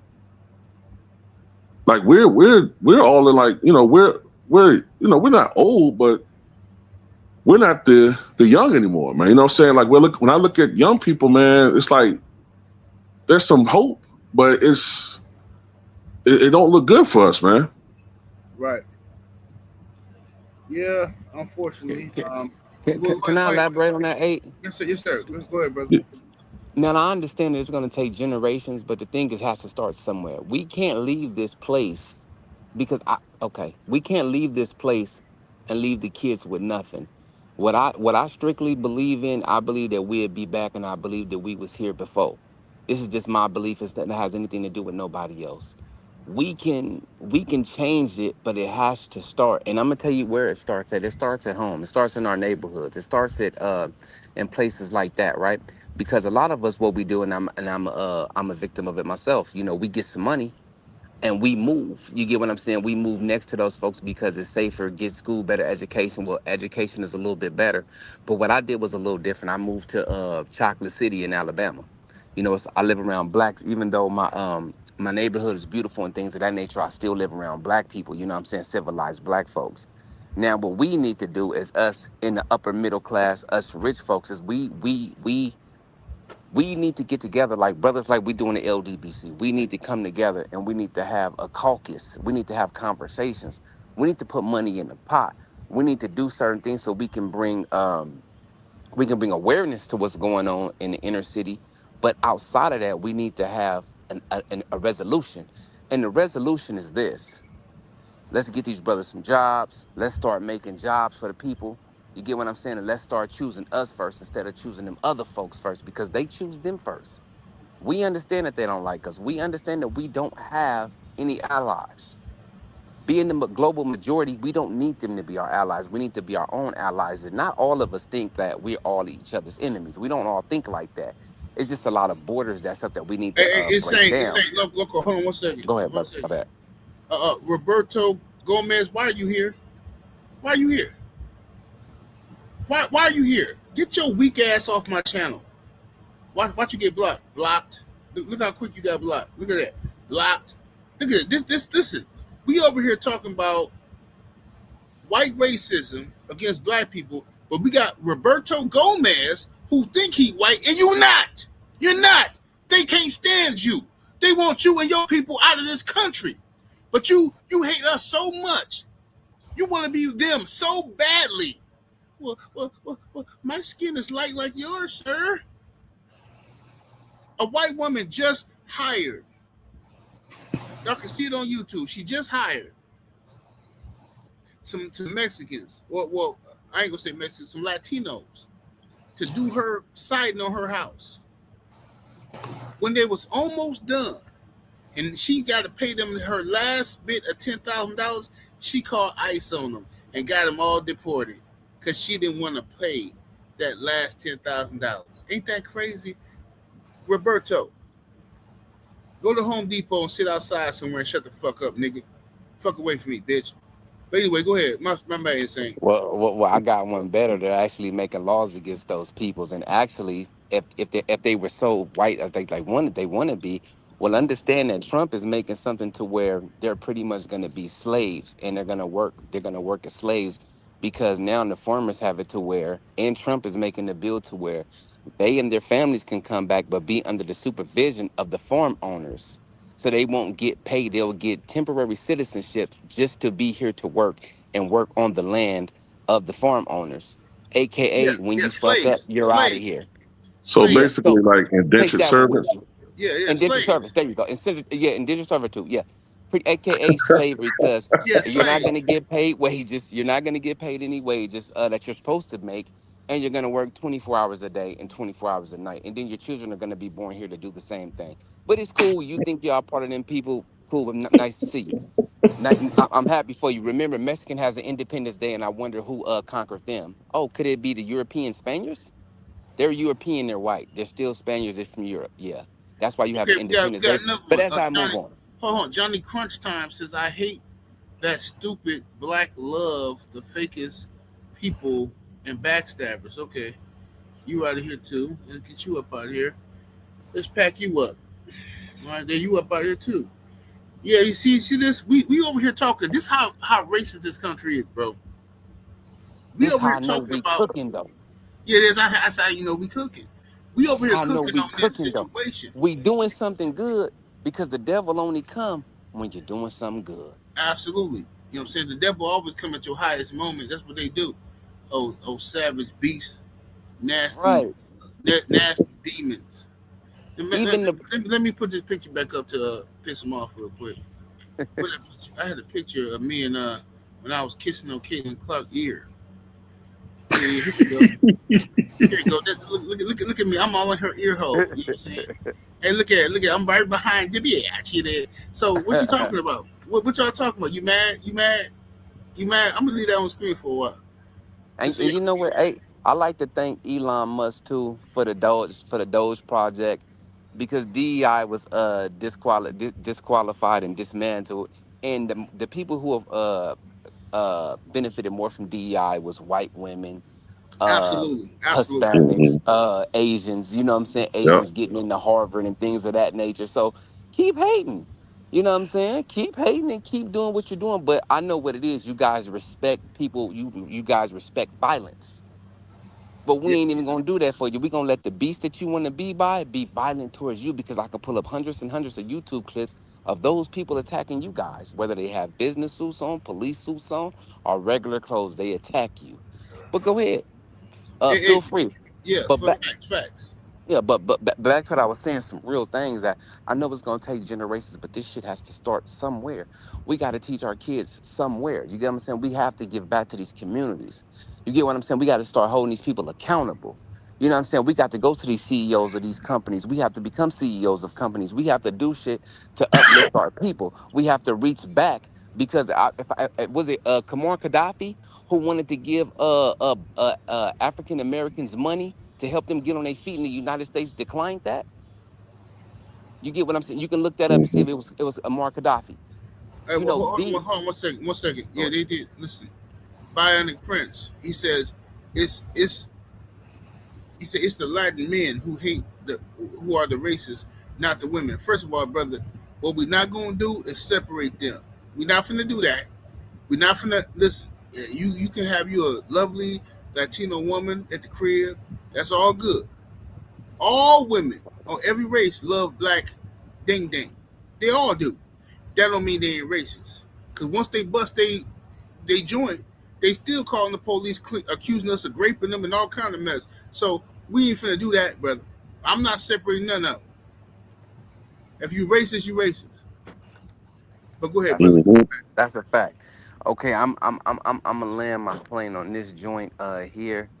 Like we're all in, like, we're not old, but we're not the young anymore, man. You know what I'm saying? Like when I look at young people, man, it's like there's some hope, but it don't look good for us, man. Right. Yeah, unfortunately. Can I elaborate on that, 8? Yes, sir. Let's go ahead, brother. Now, I understand that it's going to take generations, but the thing is, it has to start somewhere. We can't leave this place we can't leave this place and leave the kids with nothing. What I strictly believe in, I believe that we'd be back, and I believe that we was here before. This is just my belief. It's that it has anything to do with nobody else. We can change it, but it has to start. And I'm gonna tell you where it starts at. It starts at home. It starts in our neighborhoods. It starts at in places like that, right? Because a lot of us, what we do, and I'm a victim of it myself. We get some money and we move. You get what I'm saying? We move next to those folks because it's safer, get school, better education. Well, education is a little bit better. But what I did was a little different. I moved to Chocolate City in Alabama. I live around blacks, even though my neighborhood is beautiful and things of that nature. I still live around black people, you know what I'm saying? Civilized black folks. Now, what we need to do is us in the upper middle class, us rich folks, is we need to get together like brothers, like we do in the LDBC. We need to come together and we need to have a caucus. We need to have conversations. We need to put money in the pot. We need to do certain things so we can bring awareness to what's going on in the inner city. But outside of that, we need to have a resolution. And the resolution is this. Let's get these brothers some jobs. Let's start making jobs for the people. You get what I'm saying? And let's start choosing us first instead of choosing them other folks first, because they choose them first. We understand that they don't like us. We understand that we don't have any allies. Being the global majority, we don't need them to be our allies. We need to be our own allies. And not all of us think that we're all each other's enemies. We don't all think like that. It's just a lot of borders that's up that we need to break down. Look, hold on 1 second. Go ahead, brother. My bad. Roberto Gomez, why are you here? Why are you here? Why are you here? Get your weak ass off my channel. Watch you get blocked. Blocked. Look how quick you got blocked. Look at that. Blocked. Look at it. Listen. We over here talking about white racism against black people, but we got Roberto Gomez who think he white and you not. You're not. They can't stand you. They want you and your people out of this country. But you hate us so much. You want to be them so badly. Well, my skin is light like yours, sir. A white woman just hired. Y'all can see it on YouTube. She just hired some Mexicans. Well, I ain't gonna say Mexicans, some Latinos to do her siding on her house. When they was almost done, and she got to pay them her last bit of $10,000, she called ICE on them and got them all deported because she didn't want to pay that last $10,000. Ain't that crazy? Roberto, go to Home Depot and sit outside somewhere and shut the fuck up, nigga. Fuck away from me, bitch. But anyway, go ahead. My man is saying. Well, I got one better. They're actually making laws against those peoples, and actually, if they were so white as they want to be, well, understand that Trump is making something to where they're pretty much going to be slaves, and they're going to work as slaves, because now the farmers have it to where, and Trump is making the bill to where they and their families can come back, but be under the supervision of the farm owners. So they won't get paid. They'll get temporary citizenship just to be here to work and work on the land of the farm owners. AKA, when you fuck up, you're out of here. So Slaves. basically, like Take indentured that one with servants. you. Yeah, Indentured slaves. service. There you go. Indentured servitude. Yeah. AKA slavery, because Yeah, you're not slaves. going to get paid wages. You're not going to get paid any wages that you're supposed to make. And you're going to work 24 hours a day and 24 hours a night. And then your children are going to be born here to do the same thing. But it's cool. You think y'all part of them people. Cool. Nice to see you. I'm happy for you. Remember, Mexican has an Independence Day, and I wonder who conquered them. Oh, could it be the European Spaniards? They're European, they're white. They're still Spaniards, they're from Europe. Yeah. That's why you have Okay, an we Independence got Day. another But one. as I move Johnny, on. hold on. Johnny Crunch Time says, I hate that stupid black love, the fakest people and backstabbers. Okay, you out of here too. Let's get you up out of here. Let's pack you up. All right, there you up out here too. Yeah, you see this? We over here talking. This how racist this country is, bro. We This over how here I know talking we about. cooking though. Yeah, that's how you know we cooking. We over here How I know cooking we on this cooking though. situation. We doing something good because the devil only come when you're doing something good. Absolutely. You know what I'm saying? The devil always come at your highest moment. That's what they do. Oh, savage beasts, nasty, Right. nasty demons. Even the Let me put this picture back up to piss them off real quick. I had a picture of me and when I was kissing on Caitlin Clark ear. Yeah, here we go. Here you go. Look at me. I'm all in her ear hole. You know what I'm saying? Hey, look at. I'm right behind the bitch there. So what you talking about? What y'all talking about? You mad? You mad? You mad? I'm gonna leave that on screen for a while. and, Just so and y'all you know can what? Hey, I like to thank Elon Musk too for the Doge project, because DEI was disqualified and dismantled, and the people who have benefited more from DEI was white women, uh, absolutely. Hispanics, Mhm. Asians. You know what I'm saying? Yep. Asians getting into Harvard and things of that nature. So keep hating. You know what I'm saying? Keep hating and keep doing what you're doing. But I know what it is. You guys respect people. You guys respect violence. But we Yeah, ain't even gonna do that for you. We gonna let the beast that you want to be violent towards you, because I can pull up hundreds and hundreds of YouTube clips of those people attacking you guys, whether they have business suits on, police suits on, or regular clothes. They attack you. But go ahead, feel free. yeah. But For back, facts. yeah, but back to what I was saying, some real things that I know it's gonna take generations, but this shit has to start somewhere. We got to teach our kids somewhere. You get what I'm saying? We have to give back to these communities. You get what I'm saying? We got to start holding these people accountable. You know what I'm saying? We got to go to these CEOs of these companies. We have to become CEOs of companies. We have to do shit to uplift our people. We have to reach back, because was it Kamar Gaddafi who wanted to give African Americans money to help them get on their feet, and the United States declined that? You get what I'm saying? You can look that up and see if Mhm. it was Muammar Gaddafi. Hey, You well, know, hold on 1 second. 1 second. Yeah, go they did. Listen, Bionic Prince. He says it's it's he said it's the Latin men who are the racists, not the women. First of all, brother, what we're not gonna do is separate them. We're not finna do that. We're not finna listen. You can have you a lovely Latino woman at the crib. That's all good. All women on every race love black ding ding. They all do. That don't mean they ain't racist. Cause once they bust they joint, they still calling the police, accusing us of raping them and all kind of mess. So we ain't finna do that, brother. I'm not separating none of them. If you racist, you racist. But go ahead, That's a brother. Mhm. that's a fact. Okay, I'm gonna land my plane on this joint here.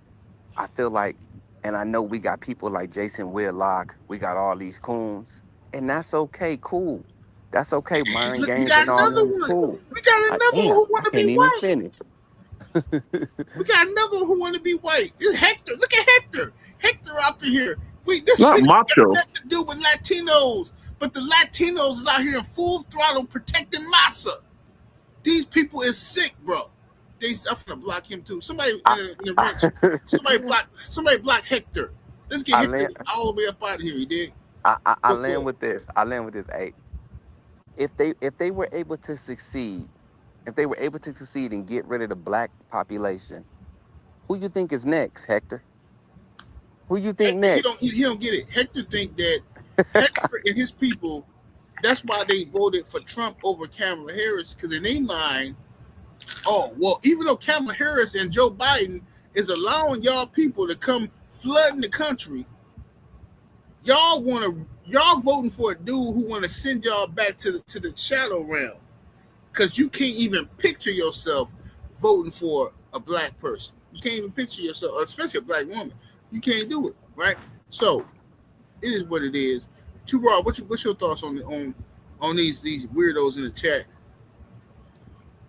I feel like, and I know we got people like Jason Whitlock, we got all these coons, and that's okay, cool. That's okay, Myron Look, we Gaines got and all another them, one. cool. We got another one Damn, who want I to be can't even white. finish. We got another one who want to be white. It's Hector. Look at Hector. Hector up in here. Not We got macho. nothing to do with Latinos, but the Latinos is out here in full throttle protecting massa. These people is sick, bro. I'm gonna block him too. Somebody I, in the ranch. I, Somebody block Hector. Let's get I Hector land, all the way up out of here. You dig? I Go land ahead. with this. I land with this. Hey, if they were able to succeed, if they were able to succeed and get rid of the black population, who you think is next, Hector? Who you think Hector, next? he don't get it. Hector think that Hector and his people. That's why they voted for Trump over Kamala Harris because in their mind, oh well, even though Kamala Harris and Joe Biden is allowing y'all people to come flooding the country, y'all voting for a dude who want to send y'all back to the shadow realm because you can't even picture yourself voting for a black person. You can't even picture yourself, especially a black woman. You can't do it, right? So it is what it is. Too raw. What's your thoughts on these weirdos in the chat?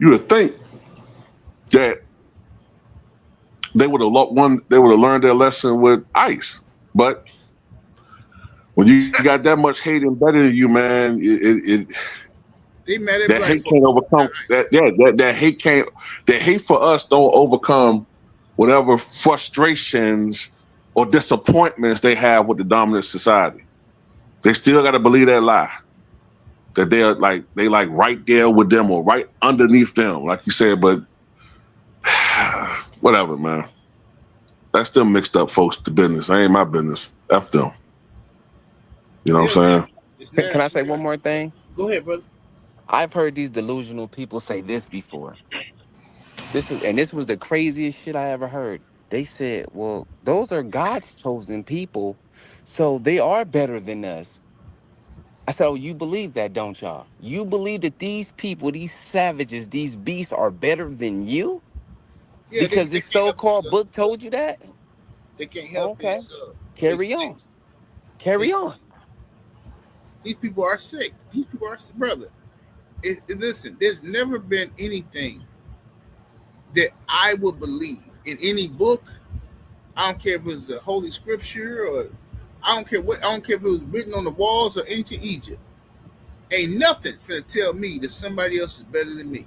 You would think that they would have they would have learned their lesson with ICE. But when you got that much hate embedded in you, man, They mad at that black hate folks. can't overcome that. Yeah, that hate can't. That hate for us don't overcome whatever frustrations or disappointments they have with the dominant society. They still got to believe that lie that they like right there with them or right underneath them, like you said. But whatever, man. That's them mixed up folks to business. That ain't my business. F them. You know Yeah, what I'm man. saying? It's Can I nasty. say one more thing? Go ahead, brother. I've heard these delusional people say this before. This was the craziest shit I ever heard. They said, "Well, those are God's chosen people, so they are better than us." I said, "Oh, you believe that, don't y'all? You believe that these people, these savages, these beasts are better than you Yeah, because they this can't help so-called themselves. book told you that?" They can't help Okay, themselves. They carry sick. on, They carry sick. on. These people are sick. These people are sick. Brother. Listen, there's never been anything that I would believe in any book. I don't care if it's the Holy Scripture or I don't care what. I don't care if it was written on the walls of ancient Egypt. Ain't nothing finna tell me that somebody else is better than me.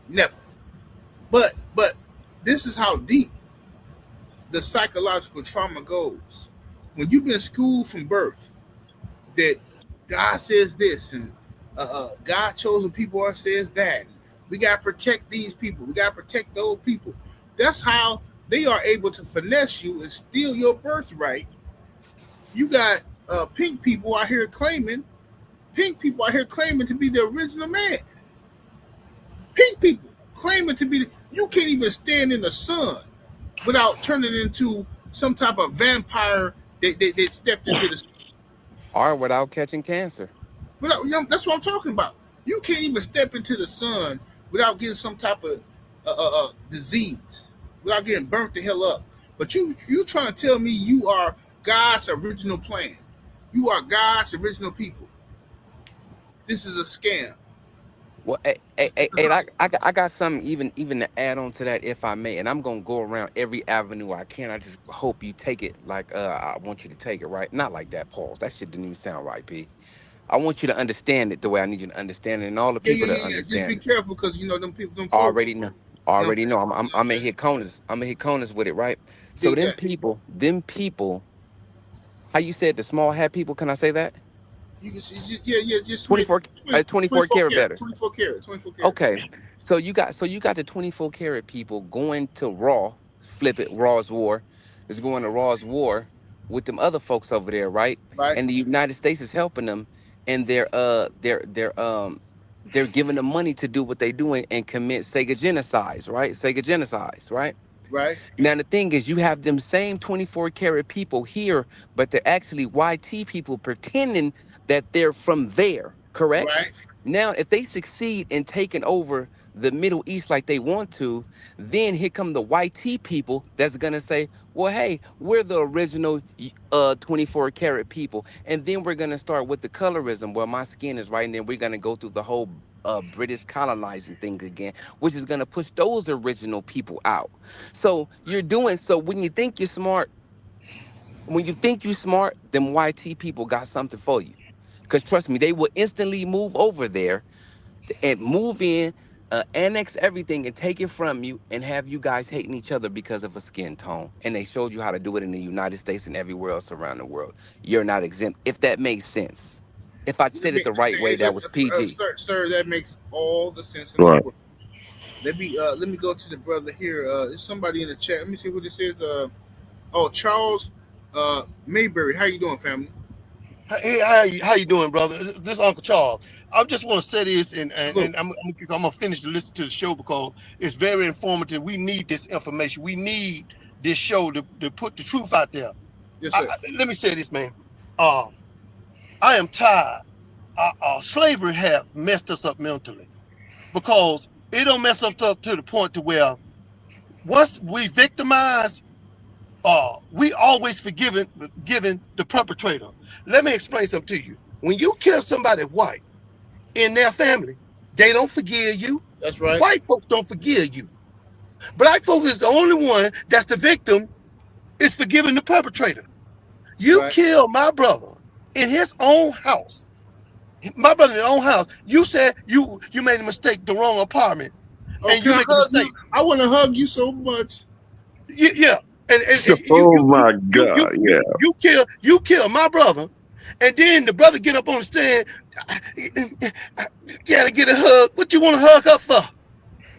Never. But this is how deep the psychological trauma goes. When you've been schooled from birth that God says this and God chosen people are says that. We gotta protect these people. We gotta protect those people. That's how they are able to finesse you and steal your birthright. You got pink people out here claiming to be the original man. Pink people claiming to be. You can't even stand in the sun without turning into some type of vampire that stepped into the. Or without catching cancer. Without, that's what I'm talking about. You can't even step into the sun without getting some type of disease, without getting burnt the hell up. But you trying to tell me you are God's original plan? You are God's original people. This is a scam. Well, I got something even to add on to that, if I may, and I'm gonna go around every avenue I can. I just hope you take it like I want you to take it, right? Not like that, pause. That shit didn't even sound right, P. I want you to understand it the way I need you to understand it, and all the Yeah, people yeah, that yeah, yeah. Just be understand it careful because you know them people, them folks. already know. You know what Already I'm know. saying? I'm gonna hit corners. I'm gonna hit corners with it, right? So Dig that. them people. How you said the small hat people? Can I say that? You can yeah, just 24, 24 karat better. 24 karat, 24 karat. Okay, so you got the 24 karat people going to Raw, flip it, Raw's War, is going to Raw's War with them other folks over there, right? Right, And the United States is helping them, and they're giving them money to do what they doing and commit Sega genocides, right? Sega genocides, right? right, Now the thing is, you have them same 24 karat people here, but they're actually YT people pretending that they're from there, correct? right. Now, if they succeed in taking over the Middle East like they want to, then here come the YT people that's gonna say, well, hey, we're the original 24 karat people. And then we're gonna start with the colorism where my skin is right, and then we're gonna go through the whole British colonizing thing again, which is gonna push those original people out. So you're doing so when you think you're smart, then YT people got something for you. Because trust me, they will instantly move over there and move in, annex everything and take it from you and have you guys hating each other because of a skin tone. And they showed you how to do it in the United States and everywhere else around the world. You're not exempt, if that makes sense. If I said it the right way, that was PG. Sir, that makes all the sense in the Right. world. Let me go to the brother here. There's somebody in the chat. Let me see who this is. Charles Mayberry. How you doing, family? Hey, how you doing, brother? This is Uncle Charles. I just want to say this, and I'm gonna finish to listen to the show because it's very informative. We need this information. We need this show to put the truth out there. Yes, sir. Let me say this, man. I am tired. Slavery have messed us up mentally because it don't mess us up to the point to where once we victimize, we always giving the perpetrator. Let me explain something to you. When you kill somebody white in their family, they don't forgive you. That's right. White folks don't forgive you. Black folks is the only one that's the victim is forgiving the perpetrator. You Right. killed my brother in his own house. My brother in his own house. You said you made a mistake, the wrong apartment. Oh, And can you I make a hug mistake. you? I want to hug you so much. Yeah. And Oh my God! Yeah. you kill my brother, and then the brother get up on the stand. Gotta get a hug. What you want to hug her for?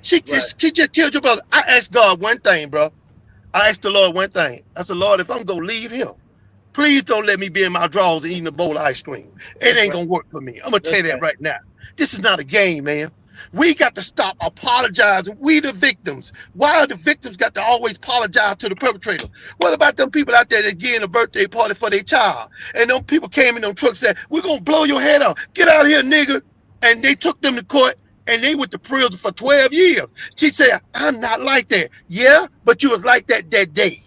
She just killed your brother. I asked God one thing, bro. I asked the Lord one thing. I said, Lord, if I'm gonna leave him, please don't let me be in my drawers and eating a bowl of ice cream. It ain't gonna work for me. I'm gonna tell you that right now. This is not a game, man. We got to stop apologizing. We the victims. Why are the victims got to always apologize to the perpetrator? What about them people out there that getting a birthday party for their child? And them people came in them trucks and said, we're going to blow your head off. Get out of here, nigga. And they took them to court and they went to prison for 12 years. She said, I'm not like that. Yeah, but you was like that day.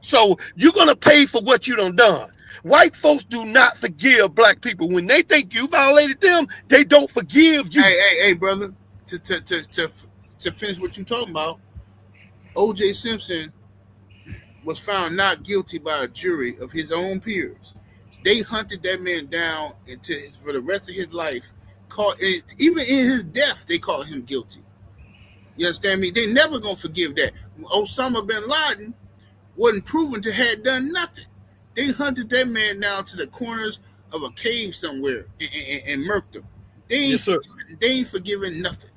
So you're going to pay for what you done. White folks do not forgive black people. When they think you violated them, they don't forgive you. Hey, brother. To finish what you talking about, O.J. Simpson was found not guilty by a jury of his own peers. They hunted that man down for the rest of his life. Even in his death, they called him guilty. You understand me? They never gonna forgive that. Osama bin Laden wasn't proven to have done nothing. They hunted that man down to the corners of a cave somewhere and murked him. They ain't forgiving nothing.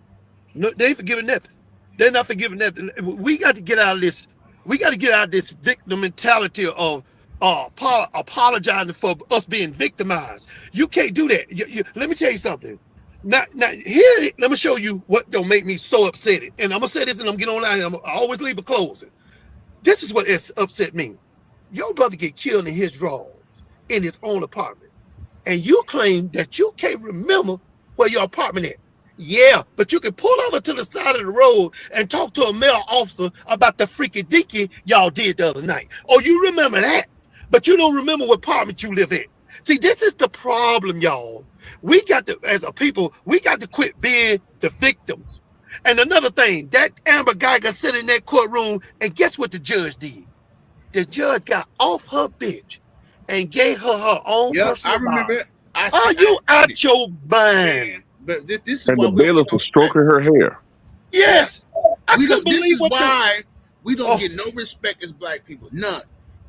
No, they ain't forgiving nothing. They're not forgiving nothing. We got to get out of this. We got to get out of this victim mentality of apologizing for us being victimized. You can't do that. Let me tell you something. Now here, let me show you what don't make me so upset. And I'm gonna say this, and I'm getting on. I always leave a closing. This is what upset me. Your brother get killed in his drawers in his own apartment, and you claim that you can't remember where your apartment is. Yeah, but you can pull over to the side of the road and talk to a male officer about the freaky deaky y'all did the other night. Oh, you remember that, but you don't remember what apartment you live in. See, this is the problem, y'all. We got to, as a people, we got to quit being the victims. And another thing, that Amber guy got sit in that courtroom, and guess what the judge did? The judge got off her bitch and gave her own personal. I remember it. Are you out your mind? But this is And why the bailiff was stroking her hair. Yes. This is why we don't get no respect as black people. None.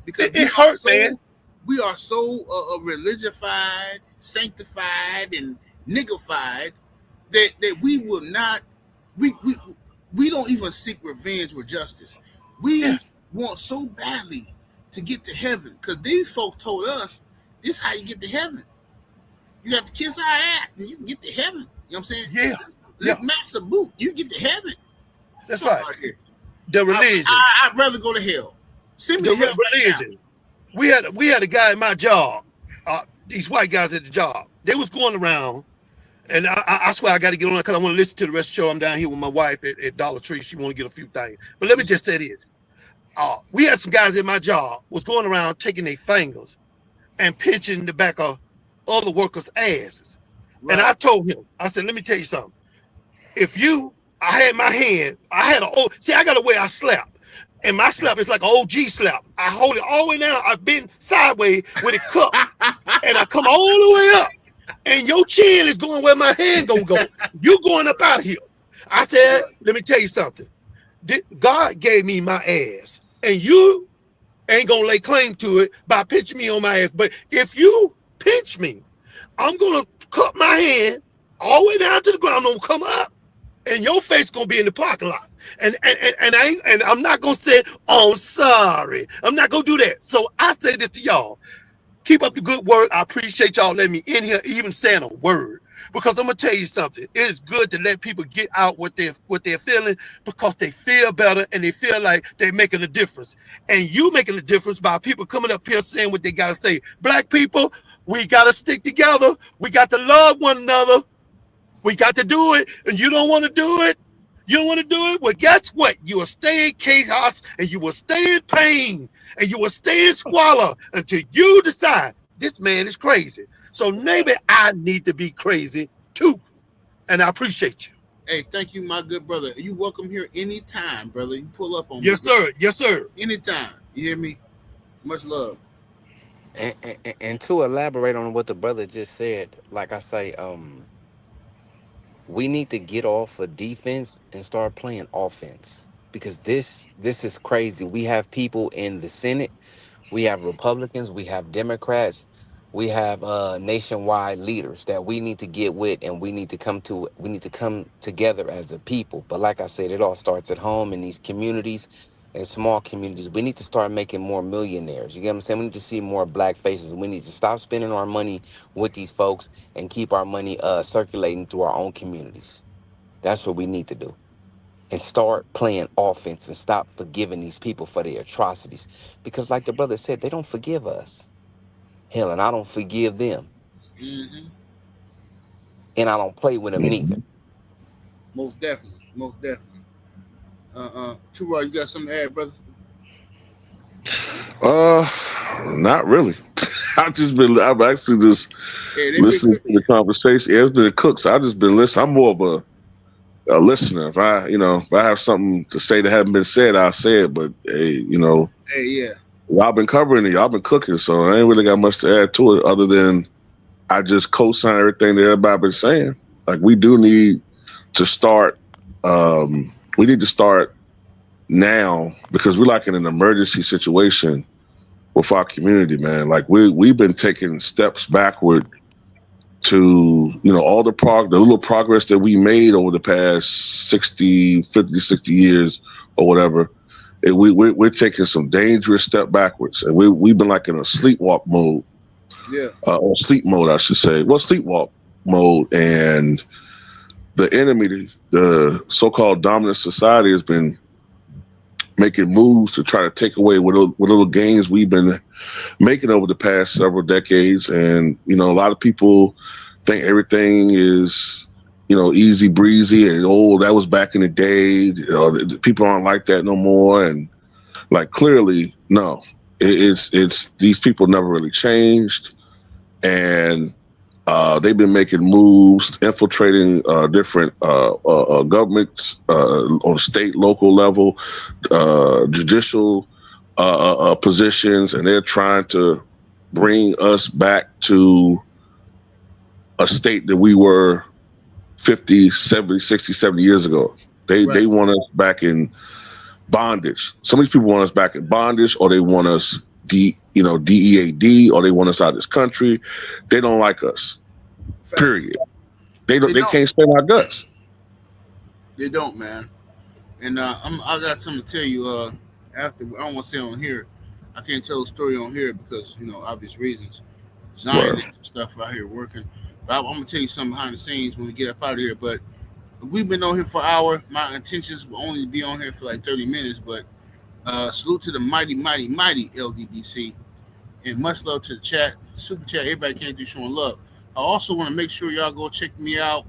Because it hurts, man. We are so religified, sanctified and niggified that we will not, we don't even seek revenge or justice. We Yes. want so badly to get to heaven because these folks told us this is how you get to heaven. You have to kiss our ass and you can get to heaven. You know what I'm saying? Yeah. Lick Master Boot, you get to heaven. That's Fuck right. out here. The religion. I'd rather go to hell. Send me The to hell right now. religion. We had a guy at my job. These white guys at the job. They was going around, and I swear I got to get on it because I want to listen to the rest of the show. I'm down here with my wife at Dollar Tree. She want to get a few things. But let me just say this. We had some guys at my job was going around taking their fingers and pinching the back of other workers' asses. Right. And I told him, I said, let me tell you something. I had my hand, I got a way I slap. And my slap is like an OG slap. I hold it all the way down. I've been sideways with it cupped. And I come all the way up. And your chin is going where my hand gonna go. You going up out of here. I said, let me tell you something. God gave me my ass. And you ain't gonna lay claim to it by pinching me on my ass. But if you pinch me, I'm gonna cut my hand all the way down to the ground. I'm gonna come up. And your face gonna be in the parking lot, and I'm not gonna say, "Oh, I'm sorry." I'm not gonna do that. So I say this to y'all: keep up the good work. I appreciate y'all letting me in here, even saying a word, because I'm gonna tell you something. It is good to let people get out what they're feeling because they feel better and they feel like they're making a difference. And you making a difference by people coming up here saying what they gotta say. Black people, we gotta stick together. We got to love one another. We got to do it, and you don't want to do it. You don't want to do it. Well, guess what? You will stay in chaos, and you will stay in pain, and you will stay in squalor until you decide this man is crazy. So maybe I need to be crazy too, and I appreciate you. Hey, thank you, my good brother. You welcome here anytime, brother. You pull up on me. Yes, sir. Yes, sir. Anytime. You hear me? Much love. And to elaborate on what the brother just said, like I say, we need to get off of defense and start playing offense because this is crazy. We have people in the Senate, we have Republicans, we have Democrats, we have nationwide leaders that we need to get with, and we need to come together as a people. But like I said, it all starts at home in these communities and small communities. We need to start making more millionaires. You get what I'm saying? We need to see more black faces. We need to stop spending our money with these folks and keep our money circulating through our own communities. That's what we need to do. And start playing offense and stop forgiving these people for their atrocities. Because like the brother said, they don't forgive us. Hell, and I don't forgive them. Mm-hmm. And I don't play with them neither. Most definitely. Most definitely. Too you got something to add, brother? Not really. I've actually just listened to the conversation. Yeah, it's been a cook, so I've just been listening. I'm more of a listener. If I have something to say that hasn't been said, I'll say it. But hey, Hey, yeah. Y'all been covering it. Y'all been cooking, so I ain't really got much to add to it other than I just co-sign everything that everybody been saying. Like we do need to start. We need to start now because we're like in an emergency situation with our community, man. Like we've been taking steps backward to, all the little progress that we made over the past 50, 60 years or whatever. We're taking some dangerous step backwards, and we've been like in a sleepwalk mode. Yeah. Or sleep mode, I should say. Well, sleepwalk mode, and the enemy, the so-called dominant society, has been making moves to try to take away what little gains we've been making over the past several decades. And, a lot of people think everything is, easy breezy and that was back in the day. People aren't like that no more. And like, clearly, no, it's these people never really changed. And they've been making moves, infiltrating different governments on state, local level, judicial positions, and they're trying to bring us back to a state that we were 50, 70, 60, 70 years ago. They want us back in bondage. Some of these people want us back in bondage, or they want us DEAD, or they want us out of this country. They don't like us. Fact. Period. They can't stand our guts. They don't, man. And I got something to tell you. After I don't want to say on here, I can't tell a story on here because obvious reasons. Zion and stuff out here working. But I'm gonna tell you something behind the scenes when we get up out of here. But we've been on here for an hour. My intentions will only be on here for like 30 minutes. But salute to the mighty LDBC, and much love to the chat, super chat. Everybody can't do showing love. I also want to make sure y'all go check me out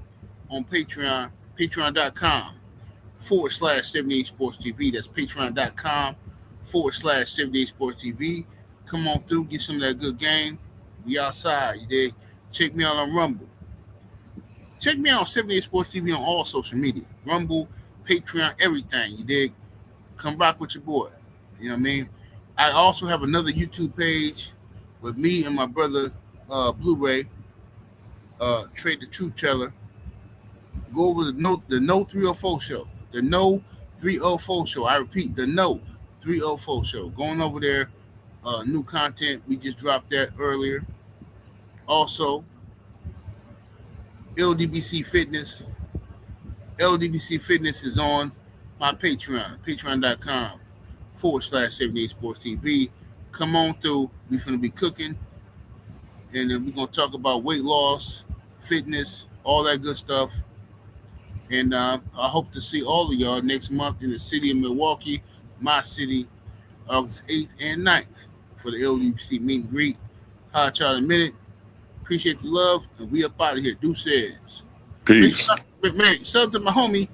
on Patreon, patreon.com/78 Sports TV. That's patreon.com/78 Sports TV. Come on through, get some of that good game. We outside, you dig? Check me out on Rumble. Check me out on 78 Sports TV on all social media. Rumble, Patreon, everything, you dig? Come rock with your boy. You know what I mean? I also have another YouTube page with me and my brother Blu-ray, Trade the Truth Teller. Go over the No 304 show. The No 304 show. I repeat, the No 304 show. Going over there, new content. We just dropped that earlier. Also, LDBC Fitness. LDBC Fitness is on my Patreon, patreon.com/78 Sports TV. Come on through. We're going to be cooking. And then we're going to talk about weight loss, fitness, all that good stuff. And I hope to see all of y'all next month in the city of Milwaukee, my city, August 8th and 9th for the LDBC meet and greet. Holla at y'all in a minute. Appreciate the love, and we up out of here. Deuces. Peace. Man, sub to my homie,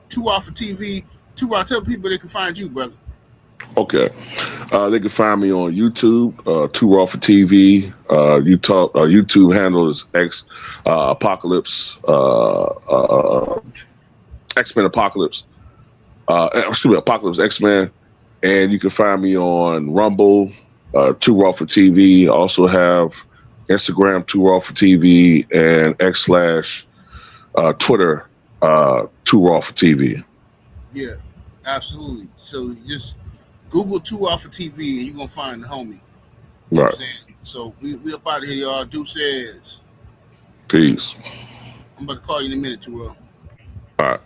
2 Raw for TV. 2 Raw, tell people they can find you, brother. Okay. They can find me on YouTube, 2 Raw for TV. YouTube handle is Apocalypse, X-Men Apocalypse. Apocalypse X-Men. And you can find me on Rumble, 2 Raw for TV. I also have Instagram, 2 Raw for TV, and X/Twitter, 2 Raw for TV. Yeah, absolutely. So you just Google 2 Raw for TV and you're going to find the homie. You know what I'm saying? So we up out of here, y'all. Deuces. Peace. I'm about to call you in a minute, 2 Raw. All right.